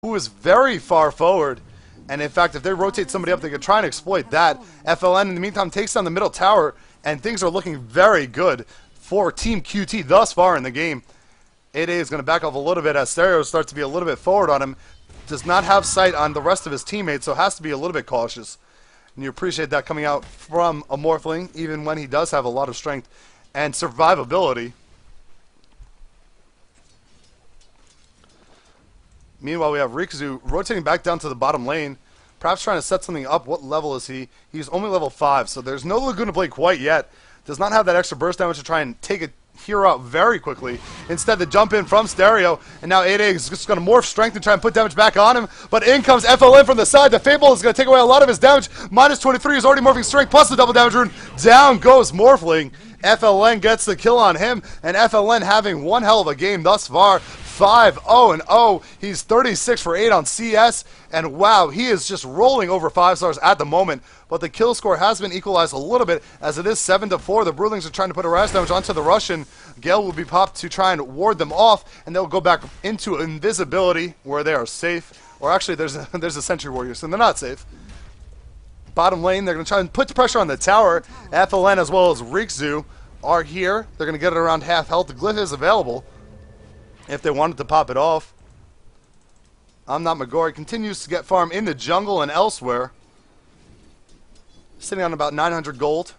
who is very far forward. And in fact, if they rotate somebody up, they could try and exploit that. FLN, in the meantime, takes down the middle tower, and things are looking very good for Team QT thus far in the game. 8A is going to back off a little bit as Stereo starts to be a little bit forward on him. Does not have sight on the rest of his teammates, so has to be a little bit cautious. And you appreciate that coming out from a Morphling, even when he does have a lot of strength and survivability. Meanwhile, we have Rikuzu rotating back down to the bottom lane, perhaps trying to set something up. What level is he? He's only level 5, so there's no Laguna Blade quite yet. Does not have that extra burst damage to try and take a hero out very quickly. Instead, the jump in from Stereo, and now 8A is just going to morph strength and try and put damage back on him. But in comes FLN from the side. The Fable is going to take away a lot of his damage. Minus 23 is already morphing strength, plus the double damage rune. Down goes Morphling. FLN gets the kill on him, and FLN having one hell of a game thus far. 5-0-0. He's 36 for 8 on CS, and wow, he is just rolling over 5 stars at the moment. But the kill score has been equalized a little bit, as it is 7-4. The Brewlings are trying to put a rash damage onto the Russian. Gale will be popped to try and ward them off, and they'll go back into invisibility, where they are safe. Or actually, there's a Sentry Warrior, so they're not safe. Bottom lane, they're going to try and put the pressure on the tower. FLN as well as Rikuzu are here. They're going to get it around half health. The glyph is available if they wanted to pop it off. I'm Not Magori continues to get farm in the jungle and elsewhere. Sitting on about 900 gold.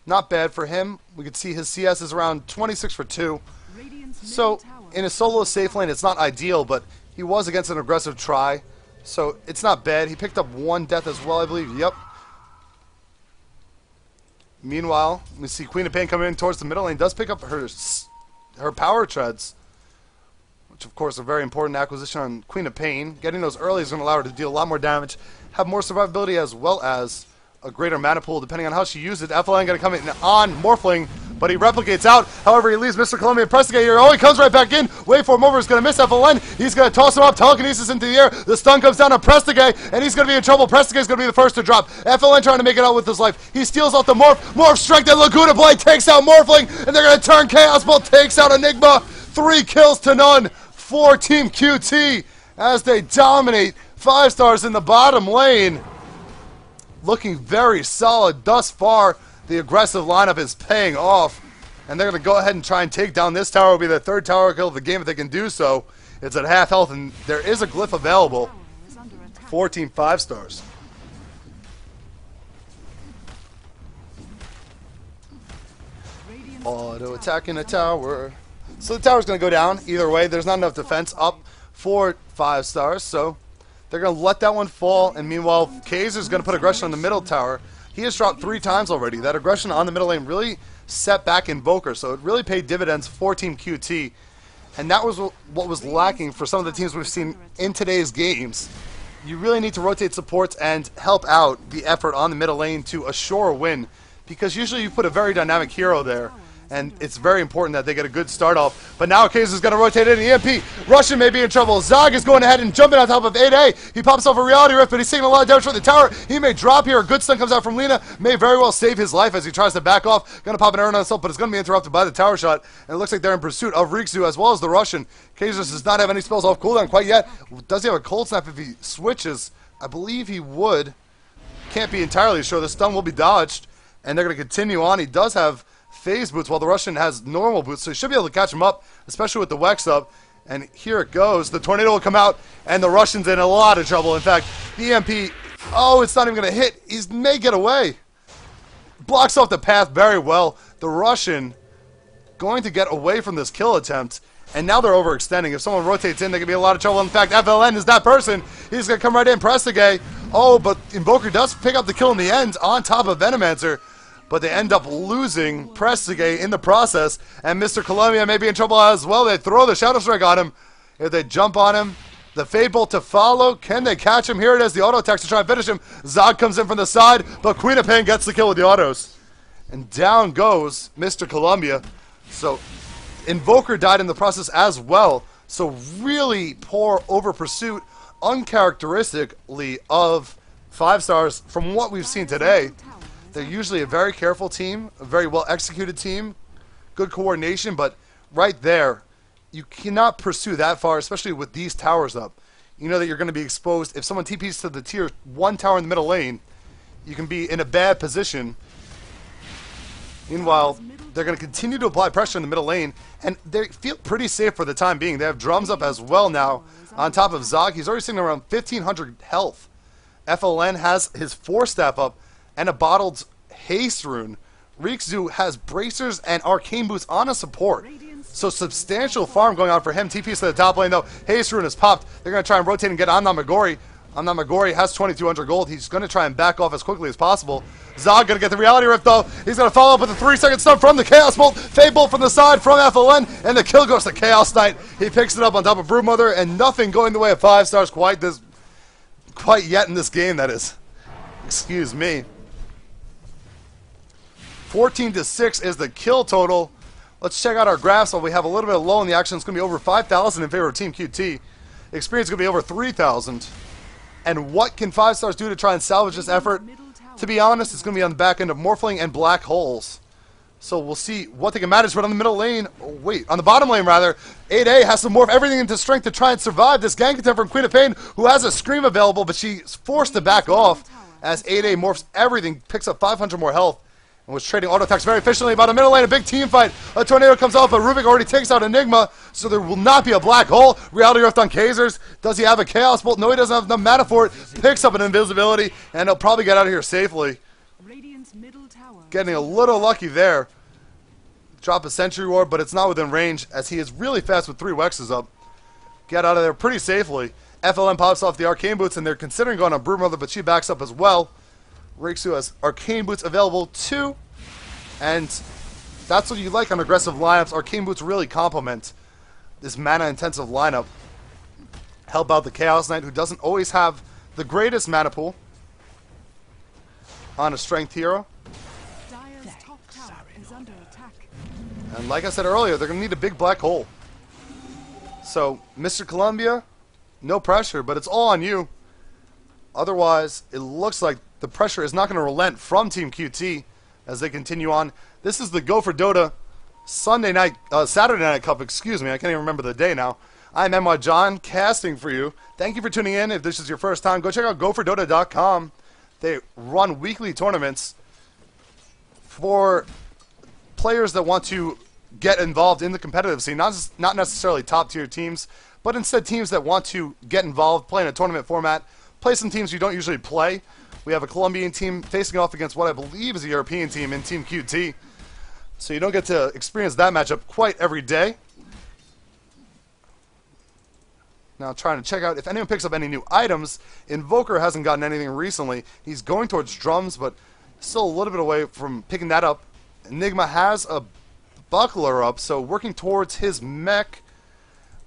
Not bad for him. We can see his CS is around 26 for 2. So, in a solo safe lane, it's not ideal, but he was against an aggressive try. So, it's not bad. He picked up 1 death as well, I believe. Yep. Meanwhile, we see Queen of Pain coming in towards the middle lane. Does pick up her power treads, which of course are a very important acquisition on Queen of Pain. Getting those early is going to allow her to deal a lot more damage, have more survivability as well as a greater mana pool depending on how she uses it. FLN going to come in on Morphling, but he replicates out. However, he leaves Mr. Columbia and Prestigate here. Oh, he comes right back in. Wait for him over. He's going to miss FLN. He's going to toss him up. Telekinesis into the air. The stun comes down on Prestigate, and he's going to be in trouble. Prestigate is going to be the first to drop. FLN trying to make it out with his life. He steals off the Morph strength, and Laguna Blade takes out Morphling, and they're going to turn Chaos Bolt, takes out Enigma. 3 kills to none for Team QT as they dominate 5 stars in the bottom lane. Looking very solid thus far. The aggressive lineup is paying off, and they're going to go ahead and try and take down this tower. Will be their 3rd tower kill of the game if they can do so. It's at half health, and there is a glyph available for Team 5 stars. Auto attacking a tower. So the tower's going to go down either way. There's not enough defense up for 5 stars, so they're going to let that one fall. And meanwhile, Kaiser's going to put aggression on the middle tower. He has dropped 3 times already. That aggression on the middle lane really set back Invoker, so it really paid dividends for Team QT. And that was what was lacking for some of the teams we've seen in today's games. You really need to rotate supports and help out the effort on the middle lane to assure a win, because usually you put a very dynamic hero there, and it's very important that they get a good start off. But now Kaiser's going to rotate in EMP. Russian may be in trouble. Zog is going ahead and jumping on top of 8A. He pops off a Reality Rift, but he's taking a lot of damage from the tower. He may drop here. A good stun comes out from Lina. May very well save his life as he tries to back off. Going to pop an Aaron on himself, but it's going to be interrupted by the tower shot. And it looks like they're in pursuit of Rikuzu as well as the Russian. Kaiser does not have any spells off cooldown quite yet. Does he have a cold snap if he switches? I believe he would. Can't be entirely sure. The stun will be dodged, and they're going to continue on. He does have phase boots while the Russian has normal boots, so he should be able to catch him up, especially with the Wex up. And here it goes. The tornado will come out, and the Russian's in a lot of trouble. In fact, the EMP, oh, it's not even going to hit. He may get away. Blocks off the path very well. The Russian going to get away from this kill attempt, and now they're overextending. If someone rotates in, they could be in a lot of trouble. In fact, FLN is that person. He's going to come right in, Prestigate. Oh, but Invoker does pick up the kill in the end on top of Venomancer. But they end up losing Prestigate in the process, and Mr. Columbia may be in trouble as well. They throw the Shadow Strike on him. If they jump on him, the Fade Bolt to follow. Can they catch him? Here it is, the auto attack to try and finish him. Zog comes in from the side, but Queen of Pain gets the kill with the autos. And down goes Mr. Columbia. So Invoker died in the process as well. So really poor over pursuit, uncharacteristically of 5 stars from what we've seen today. They're usually a very careful team, a very well-executed team, good coordination, but right there, you cannot pursue that far, especially with these towers up. you know that you're going to be exposed. If someone TPs to the tier 1 tower in the middle lane, you can be in a bad position. Meanwhile, they're going to continue to apply pressure in the middle lane, and they feel pretty safe for the time being. They have drums up as well now. On top of Zog, he's already sitting around 1,500 health. FLN has his 4-staff up and a bottled haste rune. Rikzu has bracers and arcane boots on a support. So substantial farm going on for him. TP's to the top lane though. Haste rune is popped. They're going to try and rotate and get on Namagori. Namagori has 2,200 gold. He's going to try and back off as quickly as possible. Zog going to get the reality rift though. He's going to follow up with a 3-second stun from the Chaos Bolt. Fade Bolt from the side from FLN. And the kill goes to Chaos Knight. He picks it up on top of Broodmother. And nothing going the way of 5 stars quite yet in this game, that is. Excuse me. 14-6 is the kill total. Let's check out our graphs while we have a little bit of low in the action. It's going to be over 5,000 in favor of Team QT. Experience is going to be over 3,000. And what can 5 stars do to try and salvage this effort? To be honest, it's going to be on the back end of Morphling and Black Holes. So we'll see what they can manage. But on the middle lane, on the bottom lane rather, 8A has to morph everything into strength to try and survive this gank attempt from Queen of Pain, who has a Scream available, but she's forced to back off as 8A morphs everything, picks up 500 more health, and was trading auto attacks very efficiently. By the middle lane, a big team fight. A tornado comes off, but Rubik already takes out Enigma, so there will not be a black hole. Reality Rift on Kazers. Does he have a Chaos Bolt? No, he doesn't have enough mana for it. Picks up an invisibility, and he'll probably get out of here safely. Getting a little lucky there. Drop a Sentry Ward, but it's not within range, as he is really fast with 3 Wexes up. Get out of there pretty safely. FLM pops off the Arcane Boots, and they're considering going on Broodmother, but she backs up as well. Riksu has Arcane Boots available too, and that's what you like on aggressive lineups. Arcane Boots really complement this mana-intensive lineup. Help out the Chaos Knight, who doesn't always have the greatest mana pool on a strength hero. And like I said earlier, they're going to need a big black hole. So, Mr. Columbia, no pressure, but it's all on you. Otherwise, it looks like the pressure is not going to relent from Team QT as they continue on. This is the Go for Dota Saturday Night Cup, excuse me. I can't even remember the day now. I'm NYJohn, casting for you. Thank you for tuning in. If this is your first time, go check out gofordota.com. They run weekly tournaments for players that want to get involved in the competitive scene, not necessarily top-tier teams, but instead teams that want to get involved, play in a tournament format, play some teams you don't usually play. We have a Colombian team facing off against what I believe is a European team in Team QT, so you don't get to experience that matchup quite every day. Now trying to check out if anyone picks up any new items. Invoker hasn't gotten anything recently. He's going towards drums, but still a little bit away from picking that up. Enigma has a buckler up, so working towards his mech.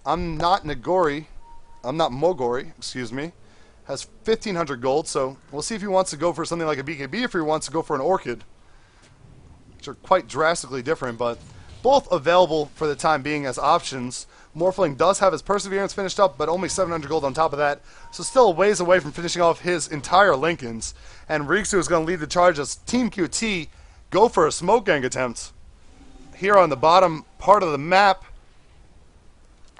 I'm not Mogori, excuse me. Has 1,500 gold, so we'll see if he wants to go for something like a BKB, if he wants to go for an Orchid, which are quite drastically different, but both available for the time being as options. Morphling does have his Perseverance finished up, but only 700 gold on top of that, so still a ways away from finishing off his entire Lincolns. And Riksu is going to lead the charge as Team QT go for a smoke gang attempt. Here on the bottom part of the map,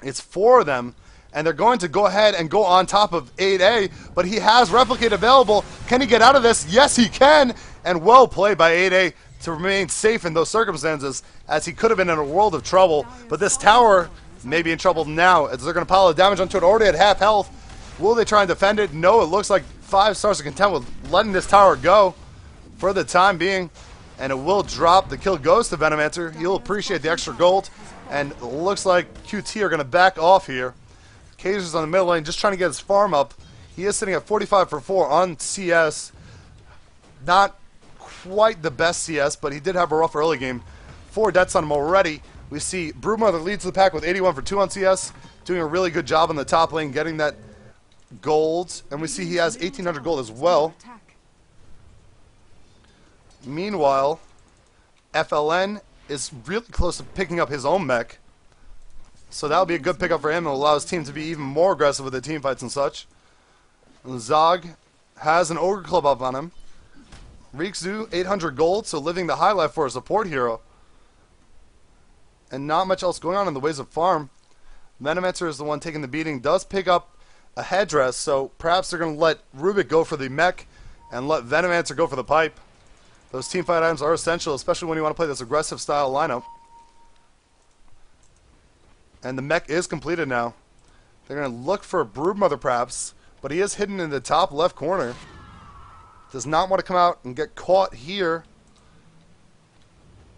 it's 4 of them, and they're going to go ahead and go on top of 8A, but he has Replicate available. Can he get out of this? Yes, he can, and well played by 8A to remain safe in those circumstances, as he could have been in a world of trouble. But this tower may be in trouble now, as they're going to pile the damage onto it already at half health. Will they try and defend it? No, it looks like 5 stars are content with letting this tower go for the time being. And it will drop. The kill goes to Venomancer. He'll appreciate the extra gold. And it looks like QT are going to back off here. Kazer's on the middle lane just trying to get his farm up. He is sitting at 45 for 4 on CS. Not quite the best CS, but he did have a rough early game. 4 deaths on him already. We see Broodmother leads the pack with 81 for 2 on CS. Doing a really good job on the top lane, getting that gold. And we see he has 1,800 gold as well. Meanwhile, FLN is really close to picking up his own mech. So that'll be a good pickup for him. It'll allow his team to be even more aggressive with the team fights and such. And Zog has an Ogre Club up on him. Rikzu, 800 gold, so living the high life for a support hero. And not much else going on in the ways of farm. Venomancer is the one taking the beating. Does pick up a headdress, so perhaps they're going to let Rubik go for the mech and let Venomancer go for the pipe. Those teamfight items are essential, especially when you want to play this aggressive style lineup. And the mech is completed now. They're going to look for Broodmother perhaps, but he is hidden in the top left corner. Does not want to come out and get caught here.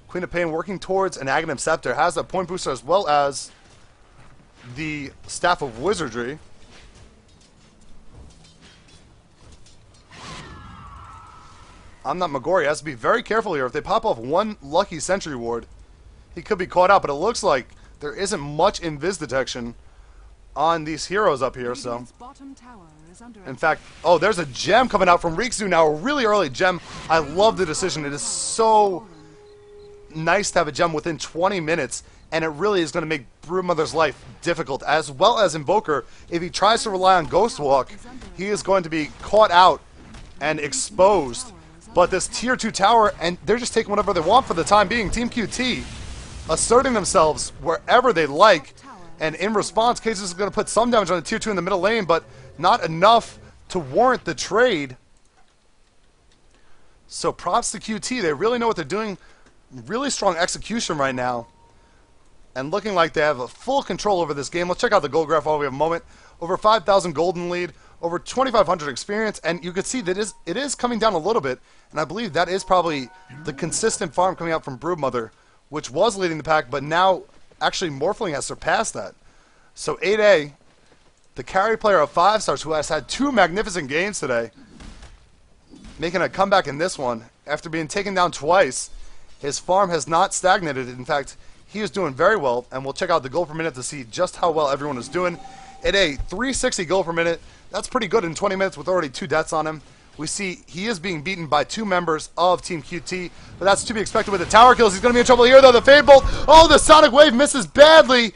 Queen of Pain working towards an Aghanim Scepter. Has a point booster as well as the Staff of Wizardry. I'm not Magori. He has to be very careful here. If they pop off one lucky Sentry Ward, he could be caught out. But it looks like there isn't much invis detection on these heroes up here. So, in fact, oh, there's a gem coming out from Riksu now. A really early gem. I love the decision. It is so nice to have a gem within 20 minutes. And it really is going to make Broodmother's life difficult. As well as Invoker, if he tries to rely on Ghostwalk, he is going to be caught out and exposed. But this tier 2 tower, and they're just taking whatever they want for the time being. Team QT asserting themselves wherever they like. And in response, Cases is going to put some damage on the tier 2 in the middle lane, but not enough to warrant the trade. So props to QT. They really know what they're doing. Really strong execution right now. And looking like they have a full control over this game. Let's check out the gold graph while we have a moment. Over 5,000 golden lead. Over 2,500 experience, and you can see that it is coming down a little bit, and I believe that is probably the consistent farm coming out from Broodmother, which was leading the pack, but now actually Morphling has surpassed that. So 8A, the carry player of 5 stars, who has had 2 magnificent games today, making a comeback in this one. After being taken down twice, his farm has not stagnated. In fact, he is doing very well, and we'll check out the gold per minute to see just how well everyone is doing. 8A, 360 gold per minute. That's pretty good in 20 minutes with already 2 deaths on him. We see he is being beaten by 2 members of Team QT, but that's to be expected with the tower kills. He's going to be in trouble here, though. The Fade Bolt. Oh, the Sonic Wave misses badly.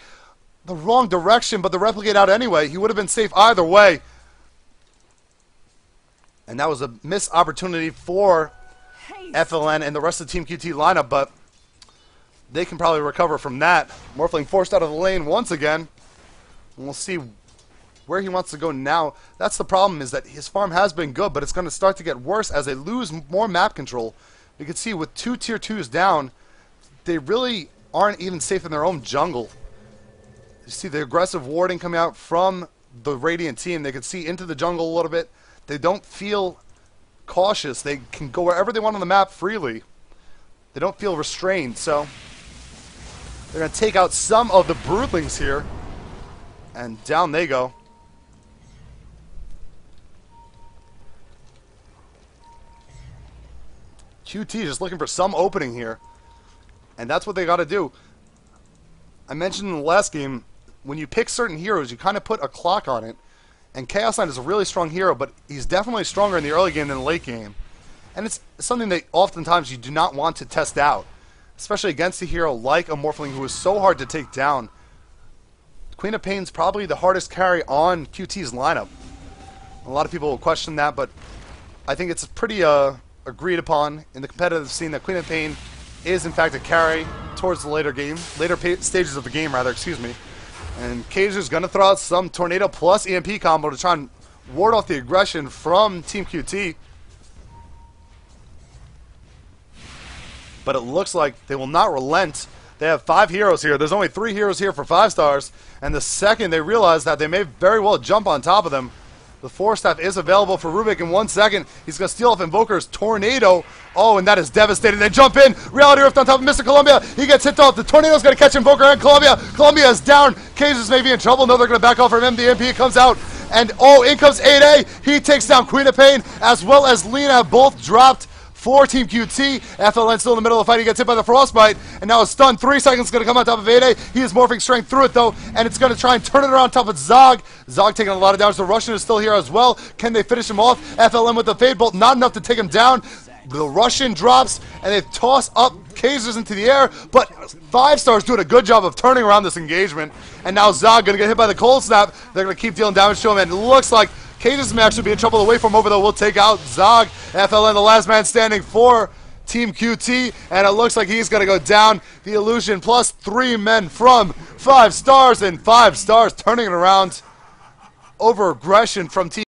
The wrong direction, but the Replicate out anyway. He would have been safe either way. And that was a missed opportunity for FLN and the rest of the Team QT lineup, but they can probably recover from that. Morphling forced out of the lane once again. And we'll see where he wants to go now. That's the problem, is that his farm has been good, but it's going to start to get worse as they lose more map control. You can see with 2 tier 2s down, they really aren't even safe in their own jungle. You see the aggressive warding coming out from the Radiant team. They can see into the jungle a little bit. They don't feel cautious. They can go wherever they want on the map freely. They don't feel restrained, so they're going to take out some of the Broodlings here. And down they go. QT just looking for some opening here. And that's what they got to do. I mentioned in the last game, when you pick certain heroes, you kind of put a clock on it. And Chaos Knight is a really strong hero, but he's definitely stronger in the early game than the late game. And it's something that oftentimes you do not want to test out, especially against a hero like a Morphling who is so hard to take down. Queen of Pain's probably the hardest carry on QT's lineup. A lot of people will question that, but I think it's pretty agreed upon in the competitive scene that Queen of Pain is in fact a carry towards the later stages of the game, rather, excuse me. And Kaiser's going to throw out some Tornado plus EMP combo to try and ward off the aggression from Team QT. But it looks like they will not relent. They have 5 heroes here. There's only 3 heroes here for 5 stars. And the second they realize that, they may very well jump on top of them. The Force Staff is available for Rubik in 1 second. He's going to steal off Invoker's Tornado. Oh, and that is devastating. They jump in. Reality Rift on top of Mr. Columbia. He gets hit off. The Tornado's going to catch Invoker and Columbia. Columbia is down. Cages may be in trouble. No, they're going to back off from him. The MP comes out. And, oh, in comes 8A. He takes down Queen of Pain as well as Lena. Both dropped for Team QT. FLN still in the middle of the fight. He gets hit by the Frostbite. And now a stun. 3 seconds going to come on top of 8A. He is morphing strength through it, though. And it's going to try and turn it around top of Zog. Zog taking a lot of damage. The Russian is still here as well. Can they finish him off? FLN with the Fade Bolt. Not enough to take him down. The Russian drops. And they toss up Kazers into the air. But 5 stars doing a good job of turning around this engagement. And now Zog going to get hit by the Cold Snap. They're going to keep dealing damage to him. And it looks like Cages may actually be in trouble away from over, though. We'll take out Zog. FLN, the last man standing for Team QT, and it looks like he's going to go down. The Illusion plus 3 men from 5 stars, and 5 stars turning it around. over aggression from Team